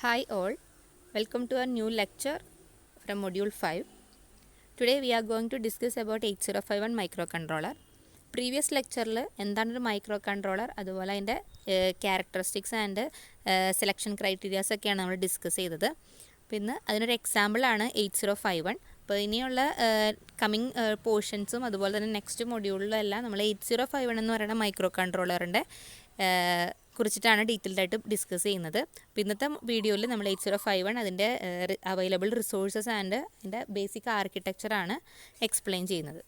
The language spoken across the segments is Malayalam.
Hi all, welcome to a new lecture from module 5. Today we are going to discuss about 8051 microcontroller. Previous lecture എന്താണ് ഒരു മൈക്രോ കൺട്രോളർ അതുപോലെ അതിൻ്റെ ക്യാരക്ടറിസ്റ്റിക്സ് ആൻഡ് സെലക്ഷൻ ക്രൈറ്റീരിയാസ് ഒക്കെയാണ് നമ്മൾ ഡിസ്കസ് ചെയ്തത്. പിന്നെ അതിനൊരു എക്സാമ്പിളാണ് 8051. അപ്പോൾ ഇനിയുള്ള കമ്മിങ് പോർഷൻസും അതുപോലെ തന്നെ നെക്സ്റ്റ് മൊഡ്യൂളിലും എല്ലാം നമ്മൾ 8051 എന്ന് പറയുന്ന മൈക്രോ കൺട്രോളറിൻ്റെ കുറിച്ചിട്ടാണ് ഡീറ്റെയിൽഡ് ആയിട്ട് ഡിസ്കസ് ചെയ്യുന്നത്. അപ്പോൾ ഇന്നത്തെ വീഡിയോയിൽ നമ്മൾ 8051 അതിൻ്റെ അവൈലബിൾ റിസോഴ്സസ് ആൻഡ് അതിൻ്റെ ബേസിക് ആർക്കിടെക്ചറാണ് എക്സ്പ്ലെയിൻ ചെയ്യുന്നത്.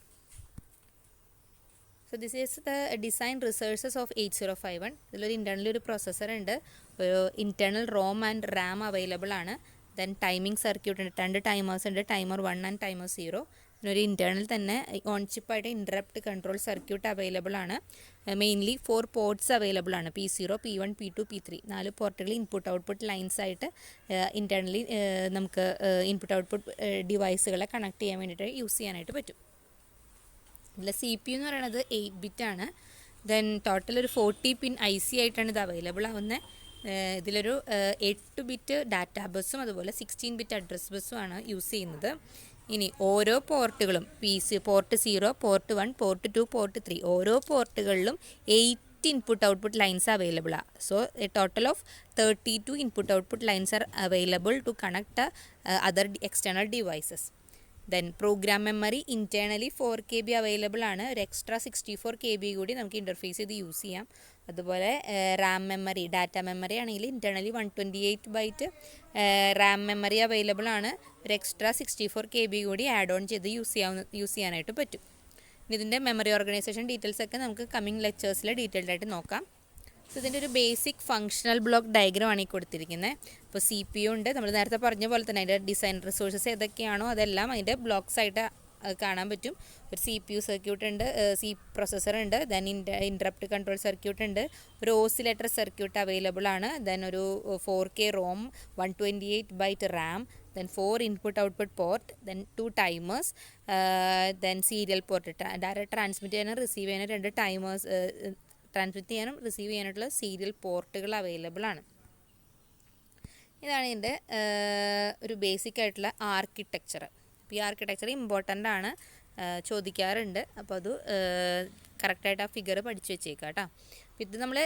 So this is the design resources of 8051. ഇതിലൊരു ഇൻറ്റേർണലി ഒരു പ്രൊസസ്സർ ഉണ്ട്, ഒരു internal ROM and RAM available ആണ്. ദെൻ ടൈമിംഗ് സർക്യൂട്ട് ഉണ്ട്, 2 ടൈമേഴ്സ് ഉണ്ട്, ടൈമർ 1 ആൻഡ് ടൈമർ 0. ഒരു ഇൻറ്റേർണൽ തന്നെ ഓൺ ചിപ്പായിട്ട് ഇൻറ്ററപ്റ്റ് കൺട്രോൾ സർക്യൂട്ട് അവൈലബിൾ ആണ്. മെയിൻലി 4 പോർട്ട്സ് അവൈലബിൾ ആണ്, P0, P1, P2, P3. 4 പോർട്ടുകൾ ഇൻപുട്ട് ഔട്ട്പുട്ട് ലൈൻസ് ആയിട്ട് ഇൻറ്റേർണലി നമുക്ക് ഇൻപുട്ട് ഔട്ട്പുട്ട് ഡിവൈസുകളെ കണക്ട് ചെയ്യാൻ വേണ്ടിയിട്ട് യൂസ് ചെയ്യാനായിട്ട് പറ്റും. ഇതിൽ CPU എന്ന് പറയുന്നത് 8 ബിറ്റ് ആണ്. ദെൻ ടോട്ടൽ ഒരു 40 പിൻ IC ആയിട്ടാണ് ഇത് അവൈലബിൾ ആവുന്നത്. ഇതിലൊരു 8 ബിറ്റ് ഡാറ്റാ ബസ്സും അതുപോലെ 16 ബിറ്റ് അഡ്രസ് ബസ്സും ആണ് യൂസ് ചെയ്യുന്നത്. ഇനി ഓരോ പോർട്ടുകളും പോർട്ട് 0, പോർട്ട് 1, പോർട്ട് 2, പോർട്ട് 3 ഓരോ പോർട്ടുകളിലും 8 ഇൻപുട്ട് ഔട്ട്പുട്ട് ലൈൻസ് അവൈലബിൾ ആണ്. So a total of 32 input output lines are available to connect other external devices. Then program memory internally 4 KB available ആണ്. ഒരു എക്സ്ട്രാ 64 KB കൂടി നമുക്ക് ഇൻ്റർഫേസ് ചെയ്ത് യൂസ് ചെയ്യാം. അതുപോലെ റാം മെമ്മറി, ഡാറ്റ മെമ്മറി ആണെങ്കിൽ internally 128 byte RAM memory available ആണ്. ഒരു എക്സ്ട്രാ 64 KB കൂടി ആഡ് ഓൺ ചെയ്ത് യൂസ് ചെയ്യാനായിട്ട് പറ്റും. ഇതിൻ്റെ മെമ്മറി ഓർഗനൈസേഷൻ ഡീറ്റെയിൽസ് ഒക്കെ നമുക്ക് കമ്മിങ് ലെക്ചേഴ്സിൽ ഡീറ്റെയിൽഡ് ആയിട്ട് നോക്കാം. സോ ഇതിൻ്റെ ഒരു ബേസിക് ഫങ്ഷണൽ ബ്ലോക്ക് ഡയഗ്രാം ആണ് ഈ കൊടുത്തിരിക്കുന്നത്. ഇപ്പോൾ CPU ഉണ്ട്, നമ്മൾ നേരത്തെ പറഞ്ഞ പോലെ തന്നെ അതിൻ്റെ ഡിസൈൻ റിസോഴ്സസ് ഏതൊക്കെയാണോ അതെല്ലാം അതിൻ്റെ ബ്ലോക്സ് ആയിട്ട് കാണാൻ പറ്റും. ഒരു CPU സർക്യൂട്ട് ഉണ്ട്, പ്രോസസ്സർ ഉണ്ട്, ദെൻ ഇൻറ്ററപ്റ്റ് കൺട്രോൾ സർക്യൂട്ട് ഉണ്ട്, ഒരു ഓസിലേറ്റർ സർക്യൂട്ട് അവൈലബിൾ ആണ്, ദെൻ ഒരു 4K ROM, 128 byte RAM, then 4 input output port, then 2 timers, then serial port, direct transmit ചെയ്യാനും റിസീവ് ചെയ്യാനും 2 ടൈമേഴ്സ്, ട്രാൻസ്മിറ്റ് ചെയ്യാനും റിസീവ് ചെയ്യാനായിട്ടുള്ള സീരിയൽ പോർട്ടുകൾ അവൈലബിൾ ആണ്. ഇതാണ് ഇതിൻ്റെ ഒരു ബേസിക് ആയിട്ടുള്ള ആർക്കിടെക്ചർ. അപ്പോൾ ഈ ആർക്കിടെക്ചർ ഇമ്പോർട്ടൻ്റ് ആണ്, ചോദിക്കാറുണ്ട്. അപ്പോൾ അത് കറക്റ്റായിട്ട് ആ ഫിഗർ പഠിച്ചു വെച്ചേക്കാം കേട്ടോ. അപ്പോൾ ഇത് നമ്മൾ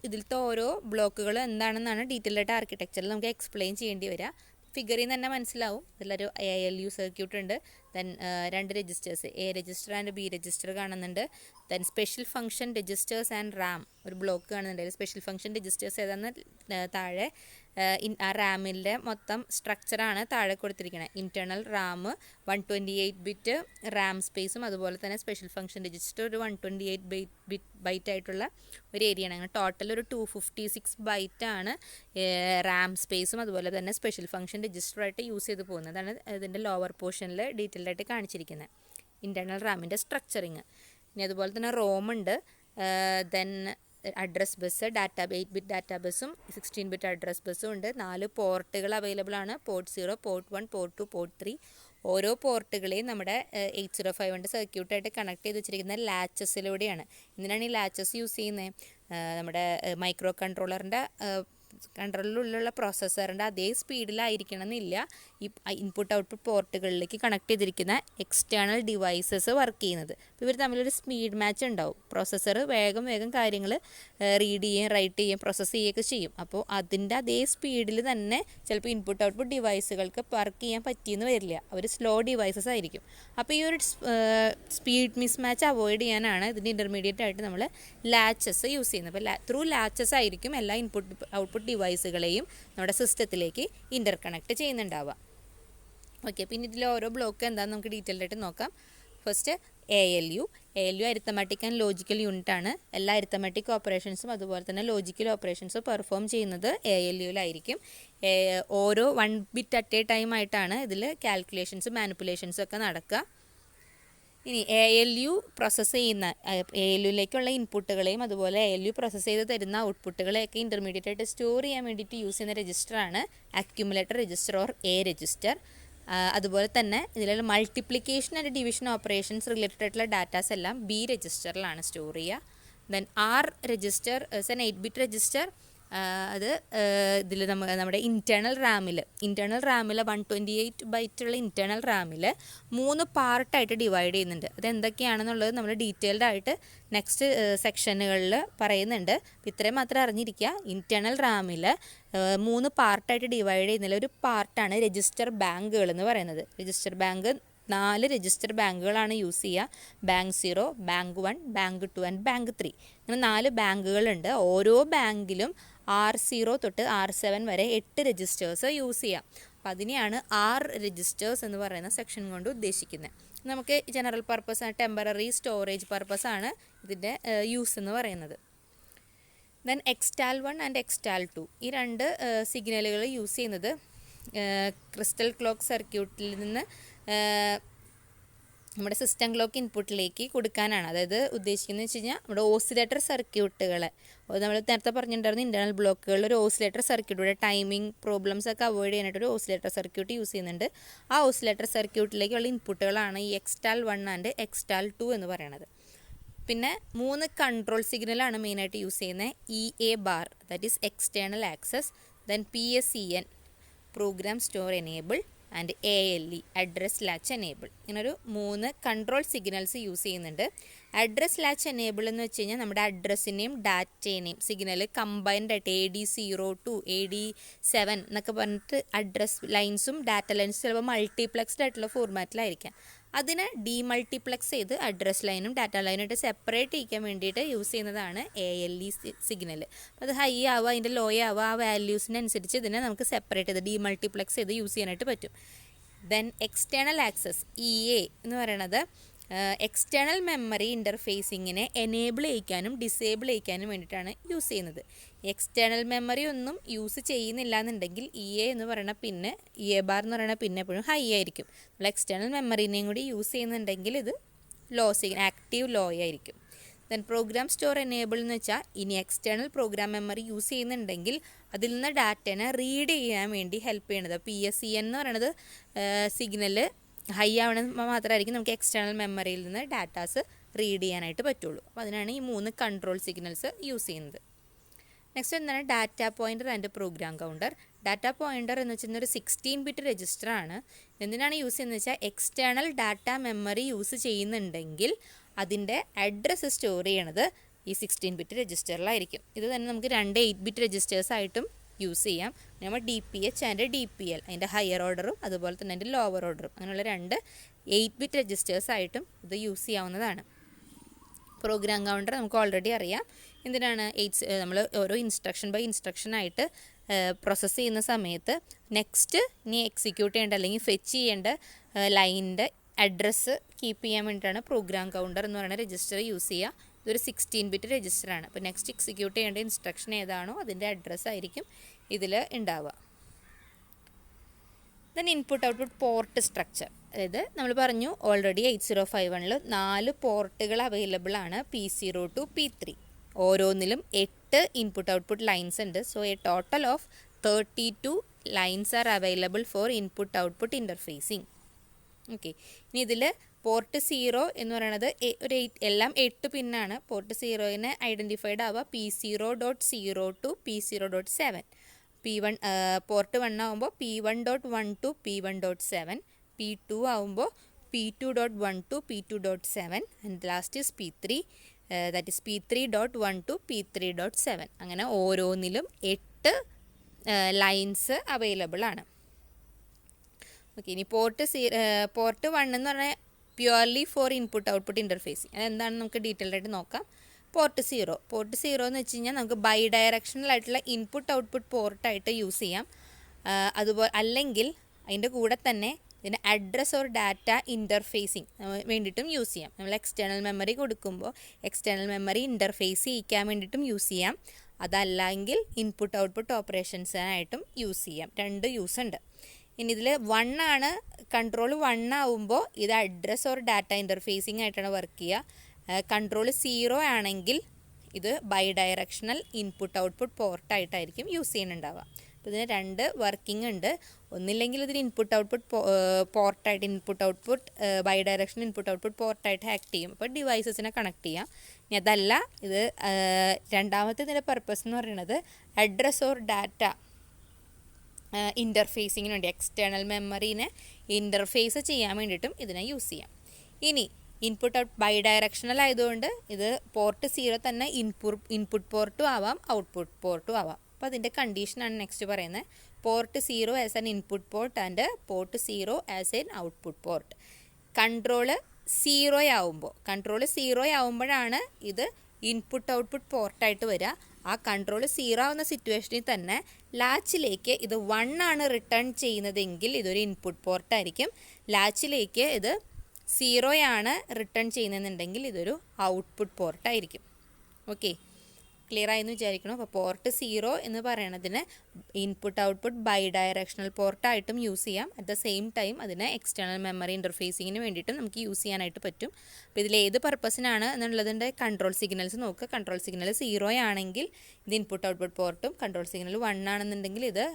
ഇതിലത്തെ ഓരോ ബ്ലോക്കുകൾ എന്താണെന്നാണ് ഡീറ്റെയിൽ ആയിട്ട് ആർക്കിടെക്ചറിൽ നമുക്ക് എക്സ്പ്ലെയിൻ ചെയ്യേണ്ടി വരിക. ഫിഗറിൽ നിന്ന് തന്നെ മനസ്സിലാവും. ഇതിലൊരു ALU സർക്യൂട്ട് ഉണ്ട്, then 2 registers, A register and B register കാണുന്നുണ്ട്, then special function registers and RAM ഒരു ബ്ലോക്ക് കാണുന്നുണ്ട്. അതിൽ സ്പെഷ്യൽ ഫംഗ്ഷൻ രജിസ്റ്റേഴ്സ് ഏതാണെന്ന് താഴെ ആ റാമിൻ്റെ മൊത്തം സ്ട്രക്ചറാണ് താഴെ കൊടുത്തിരിക്കുന്നത്. ഇൻറ്റേർണൽ റാം 128 ബിറ്റ് റാം സ്പേസും അതുപോലെ തന്നെ സ്പെഷ്യൽ ഫംഗ്ഷൻ രജിസ്റ്റർ ഒരു 128 ബൈറ്റ് ആയിട്ടുള്ള ഒരു ഏരിയയാണ്. അങ്ങനെ ടോട്ടൽ ഒരു 256 ബൈറ്റാണ് റാം സ്പേസും അതുപോലെ തന്നെ സ്പെഷ്യൽ ഫംഗ്ഷൻ രജിസ്റ്ററായിട്ട് യൂസ് ചെയ്ത് പോകുന്നത്. അതാണ് ഇതിൻ്റെ ലോവർ പോർഷനിൽ ഡീറ്റെയിൽഡ് ആയിട്ട് കാണിച്ചിരിക്കുന്നത്, ഇൻറ്റേർണൽ റാമിൻ്റെ സ്ട്രക്ചറിങ്. ഇനി അതുപോലെ തന്നെ റോം ഉണ്ട്, then address bus, 8 bit data ബസ്സും 16 ബിറ്റ് അഡ്രസ് ബസ്സും ഉണ്ട്. 4 പോർട്ടുകൾ അവൈലബിൾ ആണ്, പോർട്ട് 0, പോർട്ട് 1, പോർട്ട് 2, പോർട്ട് 3. ഓരോ പോർട്ടുകളെയും നമ്മുടെ 8051 സർക്യൂട്ടായിട്ട് കണക്ട് ചെയ്ത് വെച്ചിരിക്കുന്ന ലാച്ചസിലൂടെയാണ്. എന്തിനാണ് ഈ ലാച്ചസ് യൂസ് ചെയ്യുന്നത്? നമ്മുടെ മൈക്രോ കൺട്രോളിലുള്ള പ്രോസസ്സറിൻ്റെ അതേ സ്പീഡിലായിരിക്കണം എന്നില്ല ഈ ഇൻപുട്ട് ഔട്ട്പുട്ട് പോർട്ടുകളിലേക്ക് കണക്ട് ചെയ്തിരിക്കുന്ന എക്സ്റ്റേണൽ ഡിവൈസസ് വർക്ക് ചെയ്യുന്നത്. അപ്പോൾ ഇവർ തമ്മിലൊരു സ്പീഡ് മാച്ച് ഉണ്ടാവും. പ്രോസസ്സർ വേഗം കാര്യങ്ങൾ റീഡ് ചെയ്യുകയും റൈറ്റ് ചെയ്യുകയും പ്രോസസ്സ് ചെയ്യുകയൊക്കെ ചെയ്യും. അപ്പോൾ അതിൻ്റെ അതേ സ്പീഡിൽ തന്നെ ചിലപ്പോൾ ഇൻപുട്ട് ഔട്ട്പുട്ട് ഡിവൈസുകൾക്ക് വർക്ക് ചെയ്യാൻ പറ്റിയെന്ന് വരില്ല, അവർ സ്ലോ ഡിവൈസസ് ആയിരിക്കും. അപ്പോൾ ഈ ഒരു സ്പീഡ് മിസ് മാച്ച് അവോയ്ഡ് ചെയ്യാനാണ് ഇതിൻ്റെ ഇൻ്റർമീഡിയറ്റ് ആയിട്ട് നമ്മൾ ലാച്ചസ് യൂസ് ചെയ്യുന്നത്. അപ്പോൾ ത്രൂ ലാച്ചസ് ആയിരിക്കും എല്ലാ ഇൻപുട്ട് ഔട്ട്പുട്ട് ഡിവൈസുകളെയും നമ്മുടെ സിസ്റ്റത്തിലേക്ക് ഇൻ്റർകണക്ട് ചെയ്യുന്നുണ്ടാവുക. ഓക്കെ, പിന്നെ ഇതിൽ ഓരോ ബ്ലോക്ക് എന്താണെന്ന് നമുക്ക് ഡീറ്റെയിൽഡ് ആയിട്ട് നോക്കാം. First ALU arithmetic and logical unit ആണ്. എല്ലാ അരിത്തമാറ്റിക് ഓപ്പറേഷൻസും അതുപോലെ തന്നെ ലോജിക്കൽ ഓപ്പറേഷൻസും പെർഫോം ചെയ്യുന്നത് ALUവിലായിരിക്കും. ഓരോ 1 ബിറ്റ് അറ്റ് എ ടൈം ആയിട്ടാണ് ഇതിൽ കാൽക്കുലേഷൻസും മാനിപ്പുലേഷൻസും ഒക്കെ നടക്കുക. ഇനി ALU പ്രോസസ്സ് ചെയ്യുന്ന ALUവിലേക്കുള്ള ഇൻപുട്ടുകളെയും അതുപോലെ ALU പ്രോസസ്സ് ചെയ്ത് തരുന്ന ഔട്ട്പുട്ടുകളെയൊക്കെ ഇൻ്റർമീഡിയറ്റ് ആയിട്ട് സ്റ്റോർ ചെയ്യാൻ വേണ്ടിയിട്ട് യൂസ് ചെയ്യുന്ന രജിസ്റ്ററാണ് accumulator register or A register. അതുപോലെ തന്നെ ഇതിലുള്ള multiplication and division operations related ആയിട്ടുള്ള ഡാറ്റാസ് എല്ലാം B രജിസ്റ്ററിലാണ് സ്റ്റോർ ചെയ്യുക. Then R register is an 8 bit register അത് ഇതിൽ നമ്മുടെ ഇൻറ്റേർണൽ റാമിൽ 128 ബൈറ്റുള്ള ഇൻറ്റേർണൽ റാമിൽ 3 പാർട്ടായിട്ട് ഡിവൈഡ് ചെയ്യുന്നുണ്ട്. അതെന്തൊക്കെയാണെന്നുള്ളത് നമ്മൾ ഡീറ്റെയിൽഡ് ആയിട്ട് നെക്സ്റ്റ് സെക്ഷനുകളിൽ പറയുന്നുണ്ട്. ഇത്രയും മാത്രം അറിഞ്ഞിരിക്കുക. ഇൻറ്റേർണൽ റാമിൽ 3 പാർട്ടായിട്ട് ഡിവൈഡ് ചെയ്യുന്നതിൽ ഒരു പാർട്ടാണ് രജിസ്റ്റർ ബാങ്കുകൾ എന്ന് പറയുന്നത്. രജിസ്റ്റർ ബാങ്ക് 4 രജിസ്റ്റർ ബാങ്കുകളാണ് യൂസ് ചെയ്യുക. Bank 0, bank 1, bank 2 and bank 3. ഇങ്ങനെ 4 ബാങ്കുകളുണ്ട്. ഓരോ ബാങ്കിലും R0 തൊട്ട് R7 വരെ 8 രജിസ്റ്റേഴ്സ് യൂസ് ചെയ്യാം. അപ്പോൾ അതിനെയാണ് R രജിസ്റ്റേഴ്സ് എന്ന് പറയുന്ന സെക്ഷൻ കൊണ്ട് ഉദ്ദേശിക്കുന്നത്. നമുക്ക് general purpose, temporary storage purpose ആണ് ഇതിൻ്റെ യൂസ് എന്ന് പറയുന്നത്. ദെൻ എക്സ്റ്റാൽ 1 ആൻഡ് എക്സ്റ്റാൽ 2 ഈ 2 സിഗ്നലുകൾ യൂസ് ചെയ്യുന്നത് ക്രിസ്റ്റൽ ക്ലോക്ക് സർക്യൂട്ടിൽ നിന്ന് നമ്മുടെ സിസ്റ്റം ക്ലോക്ക് ഇൻപുട്ടിലേക്ക് കൊടുക്കാനാണ്. അതായത് ഉദ്ദേശിക്കുന്നത് വെച്ച് കഴിഞ്ഞാൽ നമ്മുടെ ഓസിലേറ്റർ സർക്യൂട്ടുകളെ നമ്മൾ നേരത്തെ പറഞ്ഞിട്ടുണ്ടായിരുന്നു, ഇൻറ്റേർണൽ ബ്ലോക്കുകളിൽ ഒരു ഓസിലേറ്റർ സർക്യൂട്ടിലൂടെ ടൈമിംഗ് പ്രോബ്ലംസ് ഒക്കെ അവോയ്ഡ് ചെയ്യാനായിട്ട് ഒരു ഓസിലേറ്റർ സർക്യൂട്ട് യൂസ് ചെയ്യുന്നുണ്ട്. ആ ഓസിലേറ്റർ സർക്യൂട്ടിലേക്കുള്ള ഇൻപുട്ടുകളാണ് ഈ എക്സ്റ്റാൽ 1 ആൻഡ് എക്സ്റ്റാൽ 2 എന്ന് പറയുന്നത്. പിന്നെ 3 കൺട്രോൾ സിഗ്നലാണ് മെയിനായിട്ട് യൂസ് ചെയ്യുന്നത്. EA bar, that is external access, then PSEN program store enable and ALE address latch enable. ഇങ്ങനൊരു 3 കൺട്രോൾ സിഗ്നൽസ് യൂസ് ചെയ്യുന്നുണ്ട്. അഡ്രസ് ലാച്ച് എനേബിൾ എന്ന് വെച്ച് കഴിഞ്ഞാൽ നമ്മുടെ അഡ്രസ്സിനെയും ഡാറ്റേനെയും സിഗ്നൽ കമ്പൈൻഡ് ആയിട്ട് AD0 to AD7 എന്നൊക്കെ പറഞ്ഞിട്ട് അഡ്രസ് ലൈൻസും ഡാറ്റ ലൈൻസും ചിലപ്പോൾ മൾട്ടിപ്ലക്സ്ഡ് ആയിട്ടുള്ള ഫോർമാറ്റിലായിരിക്കാം. അതിനെ ഡീമൾട്ടിപ്ലക്സ് ചെയ്ത് അഡ്രസ് ലൈനും ഡാറ്റ ലൈനായിട്ട് സെപ്പറേറ്റ് ചെയ്യിക്കാൻ വേണ്ടിയിട്ട് യൂസ് ചെയ്യുന്നതാണ് ALE സിഗ്നൽ. അപ്പോൾ അത് ഹൈ ആവുക, അതിൻ്റെ ലോ ആവുക, ആ വാല്യൂസിനനുസരിച്ച് ഇതിനെ നമുക്ക് സെപ്പറേറ്റ് ചെയ്ത് ഡീമൾട്ടിപ്ലക്സ് ചെയ്ത് യൂസ് ചെയ്യാനായിട്ട് പറ്റും. ദെൻ എക്സ്റ്റേണൽ ആക്സസ് EA എന്ന് പറയുന്നത് എക്സ്റ്റേണൽ മെമ്മറി ഇൻ്റർഫേസിങ്ങിനെ എനേബിൾ ചെയ്യിക്കാനും ഡിസേബിൾ ചെയ്യിക്കാനും വേണ്ടിയിട്ടാണ് യൂസ് ചെയ്യുന്നത്. എക്സ്റ്റേണൽ മെമ്മറി ഒന്നും യൂസ് ചെയ്യുന്നില്ല എന്നുണ്ടെങ്കിൽ EA എന്ന് പറയുന്ന പിന്നെ EA ബാർ എന്ന് പറയുന്ന പിന്നെ എപ്പോഴും ഹൈ ആയിരിക്കും. നമ്മൾ എക്സ്റ്റേണൽ മെമ്മറിനെയും കൂടി യൂസ് ചെയ്യുന്നുണ്ടെങ്കിൽ ഇത് ലോ സിഗ്നൽ, ആക്റ്റീവ് ലോ ആയിരിക്കും. ദെൻ പ്രോഗ്രാം സ്റ്റോർ എനേബിൾ എന്ന് വെച്ചാൽ ഇനി എക്സ്റ്റേണൽ പ്രോഗ്രാം മെമ്മറി യൂസ് ചെയ്യുന്നുണ്ടെങ്കിൽ അതിൽ നിന്ന് ഡാറ്റേനെ റീഡ് ചെയ്യാൻ വേണ്ടി ഹെൽപ്പ് ചെയ്യണത്. PSEN എന്ന് പറയുന്നത് സിഗ്നൽ ഹൈ ആവണമെന്ന് മാത്രമായിരിക്കും നമുക്ക് എക്സ്റ്റേണൽ മെമ്മറിയിൽ നിന്ന് ഡാറ്റാസ് റീഡ് ചെയ്യാനായിട്ട് പറ്റുള്ളൂ. അപ്പോൾ അതിനാണ് ഈ 3 കൺട്രോൾ സിഗ്നൽസ് യൂസ് ചെയ്യുന്നത്. നെക്സ്റ്റ് എന്താണ് data pointer and program counter. Data pointer എന്ന് വെച്ചാൽ ഒരു 16 ബിറ്റ് രജിസ്റ്റർ ആണ്. എന്തിനാണ് യൂസ് ചെയ്യുന്നത് വെച്ചാൽ എക്സ്റ്റേണൽ ഡാറ്റ മെമ്മറി യൂസ് ചെയ്യുന്നുണ്ടെങ്കിൽ അതിൻ്റെ അഡ്രസ്സ് സ്റ്റോർ ചെയ്യണത് ഈ 16 ബിറ്റ് രജിസ്റ്ററിലായിരിക്കും. ഇത് തന്നെ നമുക്ക് 2 8 ബിറ്റ് രജിസ്റ്റേഴ്സ് ആയിട്ടും യൂസ് ചെയ്യാം. നമ്മൾ DPH ആൻഡ് DPL, അതിൻ്റെ ഹയർ ഓർഡറും അതുപോലെ തന്നെ അതിൻ്റെ ലോവർ ഓർഡറും, അങ്ങനെയുള്ള 2 8 ബിറ്റ് രജിസ്റ്റേഴ്സ് ആയിട്ടും ഇത് യൂസ് ചെയ്യാവുന്നതാണ്. പ്രോഗ്രാം കൗണ്ടർ നമുക്ക് ഓൾറെഡി അറിയാം. എന്തിനാണ് നമ്മൾ ഓരോ ഇൻസ്ട്രക്ഷൻ ബൈ ഇൻസ്ട്രക്ഷൻ ആയിട്ട് പ്രോസസ്സ് ചെയ്യുന്ന സമയത്ത് നെക്സ്റ്റ് ഇനി എക്സിക്യൂട്ട് ചെയ്യേണ്ട അല്ലെങ്കിൽ ഫെച്ച് ചെയ്യേണ്ട ലൈനിൻ്റെ അഡ്രസ്സ് കീപ്പ് ചെയ്യാൻ വേണ്ടിയിട്ടാണ് പ്രോഗ്രാം കൗണ്ടർ എന്ന് പറയുന്ന രജിസ്റ്റർ യൂസ് ചെയ്യുക. ഇതൊരു 16 ബിറ്റ് രജിസ്റ്ററാണ്. അപ്പോൾ നെക്സ്റ്റ് എക്സിക്യൂട്ട് ചെയ്യേണ്ട ഇൻസ്ട്രക്ഷൻ ഏതാണോ അതിൻ്റെ അഡ്രസ്സ് ആയിരിക്കും ഇതിൽ ഉണ്ടാവുക. Then input output port structure. അതായത് നമ്മൾ പറഞ്ഞു ഓൾറെഡി 8051 4 പോർട്ടുകൾ അവൈലബിൾ ആണ്, P0 to P3. ഓരോന്നിലും 8 ഇൻപുട്ട് ഔട്ട്പുട്ട് ലൈൻസ് ഉണ്ട്. So a total of 32 lines are available for input output interfacing. Okay, ഇനി ഇതിൽ പോർട്ട് 0 എന്ന് പറയുന്നത് എല്ലാം 8 പിന്നാണ്. പോർട്ട് 0നെ ഐഡൻറ്റിഫൈഡ് ആവുക P0.0 to P0.7. P1 port 1 ആകുമ്പോൾ P1.1 to P1.7, P2 ആകുമ്പോൾ P2.1 to P2.7 and last is P3, that is P3.1 to P3.7. അങ്ങനെ ഓരോന്നിലും 8 ലൈൻസ് അവൈലബിൾ ആണ്. ഓക്കെ, ഇനി പോർട്ട് 1 എന്ന് പറഞ്ഞാൽ purely for input output interfacing. അതെന്താണെന്ന് നമുക്ക് ഡീറ്റെയിൽഡ് ആയിട്ട് നോക്കാം. പോർട്ട് 0 എന്ന് വെച്ച് കഴിഞ്ഞാൽ നമുക്ക് ബൈ ഡയറക്ഷണൽ ആയിട്ടുള്ള ഇൻപുട്ട് ഔട്ട്പുട്ട് പോർട്ടായിട്ട് യൂസ് ചെയ്യാം. അതുപോലെ അല്ലെങ്കിൽ അതിൻ്റെ കൂടെ തന്നെ ഇതിന് അഡ്രസ് ഓർ ഡാറ്റ ഇൻ്റർഫേസിങ് വേണ്ടിയിട്ടും യൂസ് ചെയ്യാം. നമ്മൾ എക്സ്റ്റേണൽ മെമ്മറി കൊടുക്കുമ്പോൾ എക്സ്റ്റേണൽ മെമ്മറി ഇൻ്റർഫേസ് ചെയ്യിക്കാൻ വേണ്ടിയിട്ടും യൂസ് ചെയ്യാം. അതല്ലെങ്കിൽ ഇൻപുട്ട് ഔട്ട്പുട്ട് ഓപ്പറേഷൻസിനായിട്ടും യൂസ് ചെയ്യാം. 2 യൂസ് ഉണ്ട്. ഇനി ഇതിൽ 1 ആണ്, കൺട്രോൾ 1 ആവുമ്പോൾ ഇത് അഡ്രസ് ഓർ ഡാറ്റ ഇൻ്റർഫേസിങ് ആയിട്ടാണ് വർക്ക് ചെയ്യുക. കൺട്രോൾ 0 ആണെങ്കിൽ ഇത് ബൈ ഡയറക്ഷണൽ ഇൻപുട്ട് ഔട്ട്പുട്ട് പോർട്ടായിട്ടായിരിക്കും യൂസ് ചെയ്യുന്നുണ്ടാവുക. അപ്പോൾ ഇതിന് രണ്ട് വർക്കിംഗ് ഉണ്ട്. ഒന്നില്ലെങ്കിൽ ഇതിന് ഇൻപുട്ട് ഔട്ട്പുട്ട് പോർട്ടായിട്ട് input output bidirection input output പോർട്ടായിട്ട് ആക്ട് ചെയ്യും. അപ്പോൾ ഡിവൈസസിനെ കണക്ട് ചെയ്യാം. ഇനി അതല്ല, ഇത് രണ്ടാമത്തെ ഇതിൻ്റെ പർപ്പസ് എന്ന് പറയുന്നത് അഡ്രസ് ഓർ ഡാറ്റ ഇൻ്റർഫേസിങ്ങിന് വേണ്ടി, എക്സ്റ്റേണൽ മെമ്മറീനെ ഇൻ്റർഫേസ് ചെയ്യാൻ വേണ്ടിയിട്ടും ഇതിനെ യൂസ് ചെയ്യാം. ഇനി ഇൻപുട്ട് ഔട്ട് ബൈ ഡയറക്ഷണൽ ആയതുകൊണ്ട് ഇത് പോർട്ട് 0 തന്നെ ഇൻപുട്ട് പോർട്ടും ആവാം, ഔട്ട്പുട്ട് പോർട്ടും ആവാം. അപ്പോൾ അതിൻ്റെ കണ്ടീഷനാണ് നെക്സ്റ്റ് പറയുന്നത്. Port 0 as an input port and port 0 as an output port. Control 0 ആവുമ്പോഴാണ് ഇത് ഇൻപുട്ട് ഔട്ട്പുട്ട് പോർട്ടായിട്ട് വരിക. ആ കൺട്രോൾ 0 ആവുന്ന സിറ്റുവേഷനിൽ തന്നെ ലാച്ചിലേക്ക് ഇത് 1 ആണ് റിട്ടേൺ ചെയ്യുന്നതെങ്കിൽ ഇതൊരു ഇൻപുട്ട് പോർട്ടായിരിക്കും. ലാച്ചിലേക്ക് ഇത് 0 ആണ് റിട്ടേൺ ചെയ്യുന്നതെന്നുണ്ടെങ്കിൽ ഇതൊരു ഔട്ട്പുട്ട് പോർട്ടായിരിക്കും. ഓക്കെ, ക്ലിയർ ആയെന്ന് വിചാരിക്കണം. അപ്പോൾ പോർട്ട് 0 എന്ന് പറയണതിന് ഇൻപുട്ട് ഔട്ട്പുട്ട് ബൈ ഡയറക്ഷണൽ പോർട്ടായിട്ടും യൂസ് ചെയ്യാം. അറ്റ് ദ സെയിം ടൈം അതിനെ എക്സ്റ്റേണൽ മെമ്മറി ഇൻ്റർഫേസിങ്ങിന് വേണ്ടിയിട്ടും നമുക്ക് യൂസ് ചെയ്യാനായിട്ട് പറ്റും. അപ്പോൾ ഇതിൽ ഏത് പർപ്പസിനാണ് എന്നുള്ളതിൻ്റെ കൺട്രോൾ സിഗ്നൽസ് നോക്കുക. കൺട്രോൾ സിഗ്നൽ 0 ആണെങ്കിൽ ഇത് ഇൻപുട്ട് ഔട്ട്പുട്ട് പോർട്ടും, കൺട്രോൾ സിഗ്നൽ 1 ആണെന്നുണ്ടെങ്കിൽ ഇത്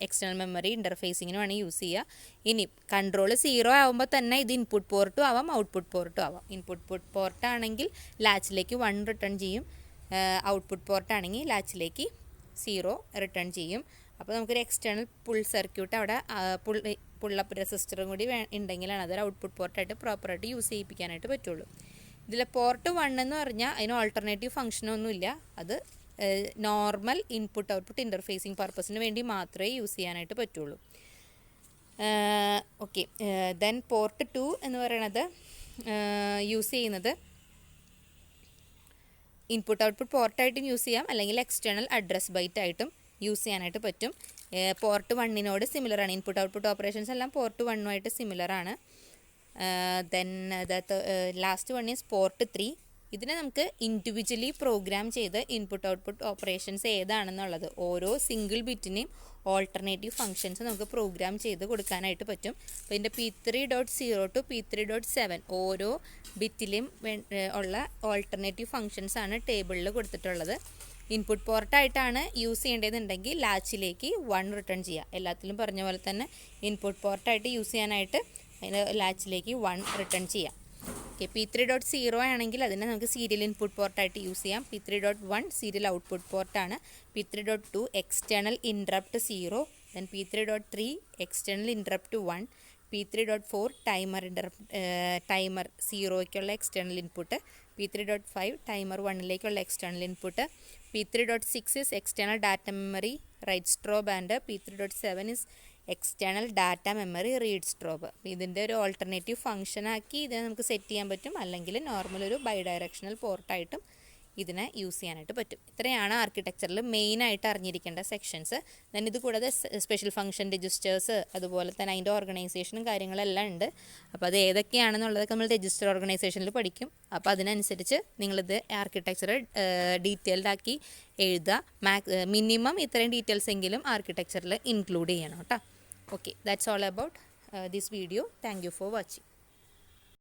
എക്സ്റ്റേണൽ മെമ്മറി ഇൻ്റർഫേസിങ്ങിന് വേണമെങ്കിൽ യൂസ് ചെയ്യുക. ഇനി കൺട്രോൾ 0 ആകുമ്പോൾ തന്നെ ഇത് ഇൻപുട്ട് പോർട്ടും ആവാം, ഔട്ട്പുട്ട് പോർട്ടും ആവാം. ഇൻപുട്ട് പോർട്ടാണെങ്കിൽ ലാച്ചിലേക്ക് 1 റിട്ടേൺ ചെയ്യും, ഔട്ട്പുട്ട് പോർട്ടാണെങ്കിൽ ലാച്ചിലേക്ക് 0 റിട്ടേൺ ചെയ്യും. അപ്പോൾ നമുക്കൊരു എക്സ്റ്റേണൽ പുൾ സർക്യൂട്ട് അവിടെ പുള്ളപ്പ് റെസിസ്റ്ററും കൂടി ഉണ്ടെങ്കിലാണ് അതൊരു ഔട്ട്പുട്ട് പോർട്ടായിട്ട് പ്രോപ്പറായിട്ട് യൂസ് ചെയ്യിപ്പിക്കാനായിട്ട് പറ്റുള്ളൂ. ഇതിൽ പോർട്ട് 1 എന്ന് പറഞ്ഞാൽ അതിന് ഓൾട്ടർനേറ്റീവ് ഫംഗ്ഷനൊന്നുമില്ല. അത് നോർമൽ ഇൻപുട്ട് ഔട്ട്പുട്ട് ഇൻ്റർഫേസിങ് പർപ്പസിന് വേണ്ടി മാത്രമേ യൂസ് ചെയ്യാനായിട്ട് പറ്റുള്ളൂ. ഓക്കെ, ദെൻ പോർട്ട് 2 എന്ന് പറയുന്നത് യൂസ് ചെയ്യുന്നത് ഇൻപുട്ട് ഔട്ട്പുട്ട് പോർട്ടായിട്ടും യൂസ് ചെയ്യാം, അല്ലെങ്കിൽ എക്സ്റ്റേണൽ അഡ്രസ് ബൈറ്റ് ആയിട്ടും യൂസ് ചെയ്യാനായിട്ട് പറ്റും. പോർട്ട് 1നോട് സിമിലറാണ്. ഇൻപുട്ട് ഔട്ട്പുട്ട് ഓപ്പറേഷൻസ് എല്ലാം പോർട്ട് 1 സിമിലറാണ്. Then last one is port 3. ഇതിനെ നമുക്ക് ഇൻഡിവിജ്വലി പ്രോഗ്രാം ചെയ്ത് ഇൻപുട്ട് ഔട്ട്പുട്ട് ഓപ്പറേഷൻസ് ഏതാണെന്നുള്ളത് ഓരോ സിംഗിൾ ബിറ്റിനെയും ഓൾട്ടർനേറ്റീവ് ഫംഗ്ഷൻസ് നമുക്ക് പ്രോഗ്രാം ചെയ്ത് കൊടുക്കാനായിട്ട് പറ്റും. അപ്പോൾ ഇതിൻ്റെ P3.0 to P3.7 ഓരോ ബിറ്റിലും ഉള്ള ഓൾട്ടർനേറ്റീവ് ഫംഗ്ഷൻസ് ആണ് ടേബിളിൽ കൊടുത്തിട്ടുള്ളത്. ഇൻപുട്ട് പോർട്ടായിട്ടാണ് യൂസ് ചെയ്യേണ്ടതെന്നുണ്ടെങ്കിൽ ലാച്ചിലേക്ക് 1 റിട്ടേൺ ചെയ്യുക. എല്ലാത്തിലും പറഞ്ഞ പോലെ തന്നെ ഇൻപുട്ട് പോർട്ടായിട്ട് യൂസ് ചെയ്യാനായിട്ട് അതിന് ലാച്ചിലേക്ക് 1 റിട്ടേൺ ചെയ്യാം. ഓക്കെ, P3.0 ആണെങ്കിൽ അതിനെ നമുക്ക് സീരിയൽ ഇൻപുട്ട് പോർട്ടായിട്ട് യൂസ് ചെയ്യാം. P3.1 സീരിയൽ ഔട്ട്പുട്ട് പോർട്ടാണ്. P3.2 external interrupt 0. Then P3.3 external interrupt 1. P3.4 timer 0ക്കുള്ള എക്സ്റ്റേണൽ ഇൻപുട്ട്. P3.5 ടൈമർ 1ലേക്കുള്ള external input. P3.6 is external data memory write strobe and P3.7 is external data memory read strobe. ഇതിൻ്റെ ഒരു ഓൾട്ടർനേറ്റീവ് ഫംഗ്ഷൻ ആക്കി ഇതിനെ നമുക്ക് സെറ്റ് ചെയ്യാൻ പറ്റും, അല്ലെങ്കിൽ നോർമൽ ഒരു ബൈ ഡയറക്ഷണൽ പോർട്ടായിട്ടും ഇതിനെ യൂസ് ചെയ്യാനായിട്ട് പറ്റും. ഇത്രയാണ് ആർക്കിടെക്ചറിൽ മെയിനായിട്ട് അറിഞ്ഞിരിക്കേണ്ട സെക്ഷൻസ്. ദെൻ ഇത് കൂടാതെ സ്പെഷ്യൽ ഫംഗ്ഷൻ രജിസ്റ്റേഴ്സ്, അതുപോലെ തന്നെ അതിൻ്റെ ഓർഗനൈസേഷനും കാര്യങ്ങളെല്ലാം ഉണ്ട്. അപ്പോൾ അത് ഏതൊക്കെയാണെന്നുള്ളതൊക്കെ നമ്മൾ രജിസ്റ്റർ ഓർഗനൈസേഷനിൽ പഠിക്കും. അപ്പോൾ അതിനനുസരിച്ച് നിങ്ങളിത് ആർക്കിടെക്ചർ ഡീറ്റെയിൽഡ് ആക്കി എഴുതുക. മിനിമം ഇത്രയും ഡീറ്റെയിൽസ് എങ്കിലും ആർക്കിടെക്ചറിൽ ഇൻക്ലൂഡ് ചെയ്യണം കേട്ടോ. Okay, that's all about this video. Thank you for watching.